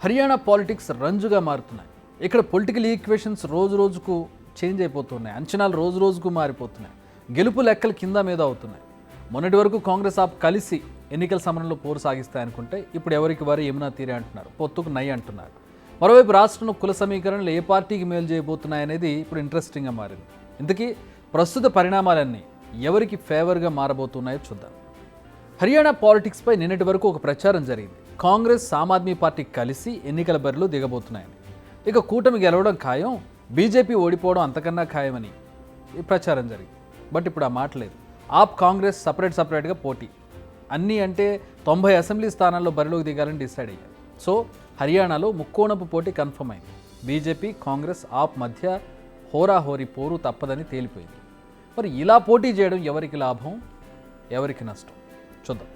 Haryana politics రంజుగా మారుతున్నాయి. ఇక్కడ political equations రోజు రోజుకు చేంజ్ అయిపోతున్నాయి. అంచనాలు రోజు రోజుకు మారిపోతున్నాయి. గెలుపు లెక్కలు కింద మీద అవుతున్నాయి. మొన్నటి వరకు కాంగ్రెస్ ఆప్ కలిసి ఎన్నికల సమరంలో పోరు సాగిస్తాయనుకుంటే ఇప్పుడు ఎవరికి వారు యమునా తీరే అంటున్నారు, పొత్తుకు నై అంటున్నారు. మరోవైపు రాష్ట్రంలో కుల సమీకరణలు ఏ పార్టీకి మేలు చేయబోతున్నాయనేది ఇప్పుడు ఇంట్రెస్టింగ్గా మారింది. ఇంతకీ ప్రస్తుత పరిణామాలన్నీ ఎవరికి ఫేవర్గా మారబోతున్నాయో చూద్దాం. హర్యానా పాలిటిక్స్పై నిన్నటి వరకు ఒక ప్రచారం జరిగింది. కాంగ్రెస్ ఆమ్ ఆద్మీ పార్టీ కలిసి ఎన్నికల బరిలో దిగబోతున్నాయని. ఇక కూటమి గెలవడం ఖాయం, బీజేపీ ఓడిపోవడం అంతకన్నా ఖాయమని ఈ ప్రచారం జరిగింది. బట్ ఇప్పుడు ఆ మాట లేదు. ఆప్ కాంగ్రెస్ సపరేట్గా పోటీ అన్నీ అంటే 90 అసెంబ్లీ స్థానాల్లో బరిలోకి దిగాలని డిసైడ్ అయ్యారు. సో హర్యానాలో ముక్కోణపు పోటీ కన్ఫర్మ్ అయింది. బీజేపీ కాంగ్రెస్ ఆప్ మధ్య హోరాహోరీ పోరు తప్పదని తేలిపోయింది. మరి ఇలా పోటీ చేయడం ఎవరికి లాభం, ఎవరికి నష్టం చూద్దాం.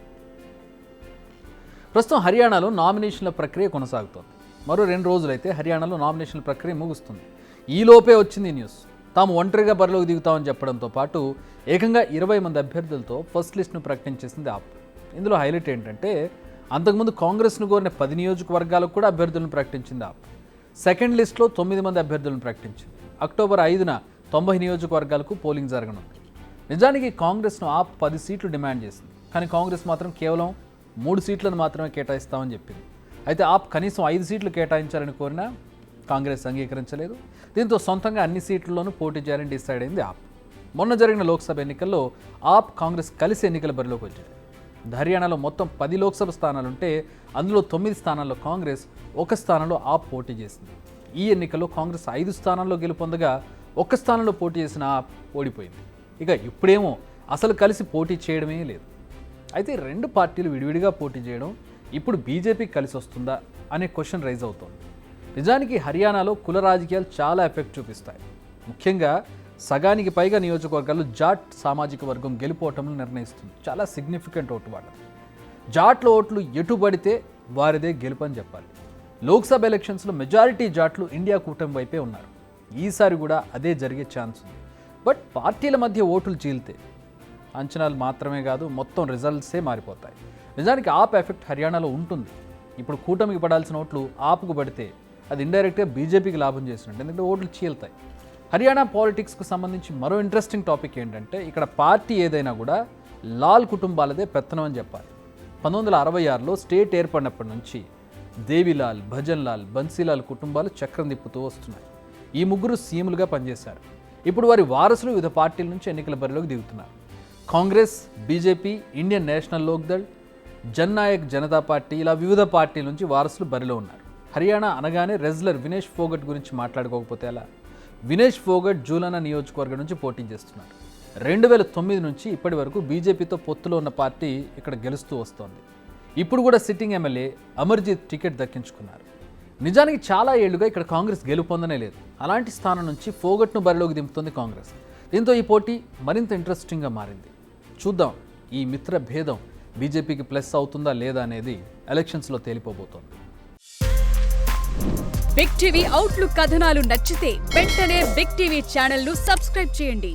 ప్రస్తుతం హర్యానాలో నామినేషన్ల ప్రక్రియ కొనసాగుతోంది. మరో 2 రోజులైతే హర్యానాలో నామినేషన్ల ప్రక్రియ ముగుస్తుంది. ఈలోపే వచ్చింది న్యూస్. తాము ఒంటరిగా బరిలోకి దిగుతామని చెప్పడంతో పాటు ఏకంగా 20 మంది అభ్యర్థులతో ఫస్ట్ లిస్ట్ను ప్రకటించేసింది ఆప్. ఇందులో హైలైట్ ఏంటంటే అంతకుముందు కాంగ్రెస్ను కోరిన 10 నియోజకవర్గాలకు కూడా అభ్యర్థులను ప్రకటించింది ఆప్. సెకండ్ లిస్ట్లో 9 మంది అభ్యర్థులను ప్రకటించింది. అక్టోబర్ 5న 90 నియోజకవర్గాలకు పోలింగ్ జరగనుంది. నిజానికి కాంగ్రెస్ను ఆప్ 10 సీట్లు డిమాండ్ చేసింది. కానీ కాంగ్రెస్ మాత్రం కేవలం 3 సీట్లను మాత్రమే కేటాయిస్తామని చెప్పింది. అయితే ఆప్ కనీసం 5 సీట్లు కేటాయించాలని కోరినా కాంగ్రెస్ అంగీకరించలేదు. దీంతో సొంతంగా అన్ని సీట్లలోనూ పోటీ చేయాలని డిసైడ్ అయింది ఆప్. మొన్న జరిగిన లోక్సభ ఎన్నికల్లో ఆప్ కాంగ్రెస్ కలిసి ఎన్నికల బరిలోకి వచ్చాయి. హర్యానాలో మొత్తం 10 లోక్సభ స్థానాలుంటే అందులో 9 స్థానాల్లో కాంగ్రెస్, 1 స్థానంలో ఆప్ పోటీ చేసింది. ఈ ఎన్నికల్లో కాంగ్రెస్ 5 స్థానాల్లో గెలుపొందగా 1 స్థానంలో పోటీ చేసిన ఆప్ ఓడిపోయింది. ఇక ఇప్పుడేమో అసలు కలిసి పోటీ చేయడమే లేదు. అయితే 2 పార్టీలు విడివిడిగా పోటీ చేయడం ఇప్పుడు బీజేపీకి కలిసి వస్తుందా అనే క్వశ్చన్ రైజ్ అవుతోంది. నిజానికి హర్యానాలో కుల రాజకీయాలు చాలా ఎఫెక్ట్ చూపిస్తాయి. ముఖ్యంగా సగానికి పైగా నియోజకవర్గాల్లో జాట్ సామాజిక వర్గం గెలుపోవటంలో నిర్ణయిస్తుంది. చాలా సిగ్నిఫికెంట్ ఓటు వాళ్ళది. జాట్ల ఓట్లు ఎటు పడితే వారిదే గెలుపు అని చెప్పాలి. లోక్సభ ఎలక్షన్స్లో మెజారిటీ జాట్లు ఇండియా కూటమి వైపే ఉన్నారు. ఈసారి కూడా అదే జరిగే ఛాన్స్ ఉంది. బట్ పార్టీల మధ్య ఓట్లు చీలితే అంచనాలు మాత్రమే కాదు, మొత్తం రిజల్ట్సే మారిపోతాయి. నిజానికి ఆప్ ఎఫెక్ట్ హర్యానాలో ఉంటుంది. ఇప్పుడు కూటమికి పడాల్సిన ఓట్లు ఆప్కు పడితే అది ఇండైరెక్ట్గా బీజేపీకి లాభం చేసినట్టు, ఎందుకంటే ఓట్లు చీలుతాయి. హర్యానా పాలిటిక్స్కు సంబంధించి మరో ఇంట్రెస్టింగ్ టాపిక్ ఏంటంటే ఇక్కడ పార్టీ ఏదైనా కూడా లాల్ కుటుంబాలదే పెత్తనం అని చెప్పాలి. 1966లో స్టేట్ ఏర్పడినప్పటి నుంచి దేవిలాల్, భజన్ లాల్, బన్సీలాల్ కుటుంబాలు చక్రం తిప్పుతూ వస్తున్నాయి. ఈ ముగ్గురు సీఎంలుగా పనిచేశారు. ఇప్పుడు వారి వారసులు వివిధ పార్టీల నుంచి ఎన్నికల బరిలోకి దిగుతున్నారు. Congress, BJP, Indian national Lokdal, Jannayak Janata party ఇలా వివిధ పార్టీల నుంచి వారసులు బరిలో ఉన్నారు. హర్యానా అనగానే రెజ్లర్ వినేష్ ఫోగట్ గురించి మాట్లాడుకోకపోతే ఎలా? వినేష్ ఫోగట్ జూలానా నియోజకవర్గం నుంచి పోటీ చేస్తున్నారు. 2009 నుంచి ఇప్పటి వరకు బీజేపీతో పొత్తులో ఉన్న పార్టీ ఇక్కడ గెలుస్తూ వస్తోంది. ఇప్పుడు కూడా సిట్టింగ్ ఎమ్మెల్యే అమర్జిత్ టికెట్ దక్కించుకున్నారు. నిజానికి చాలా ఏళ్లుగా ఇక్కడ కాంగ్రెస్ గెలుపొందనే లేదు. అలాంటి స్థానం నుంచి ఫోగట్ను బరిలోకి దింపుతోంది కాంగ్రెస్. దీంతో ఈ పోటీ మరింత ఇంట్రెస్టింగ్గా మారింది. చూద్దాం ఈ మిత్ర భేదం బీజేపీకి ప్లస్ అవుతుందా లేదా అనేది ఎలక్షన్స్లో తేలిపోబోతోంది. బిగ్ టీవీ అవుట్లుక్ కథనాలు నచ్చితే వెంటనే బిగ్ టీవీ ఛానల్ ను సబ్స్క్రైబ్ చేయండి.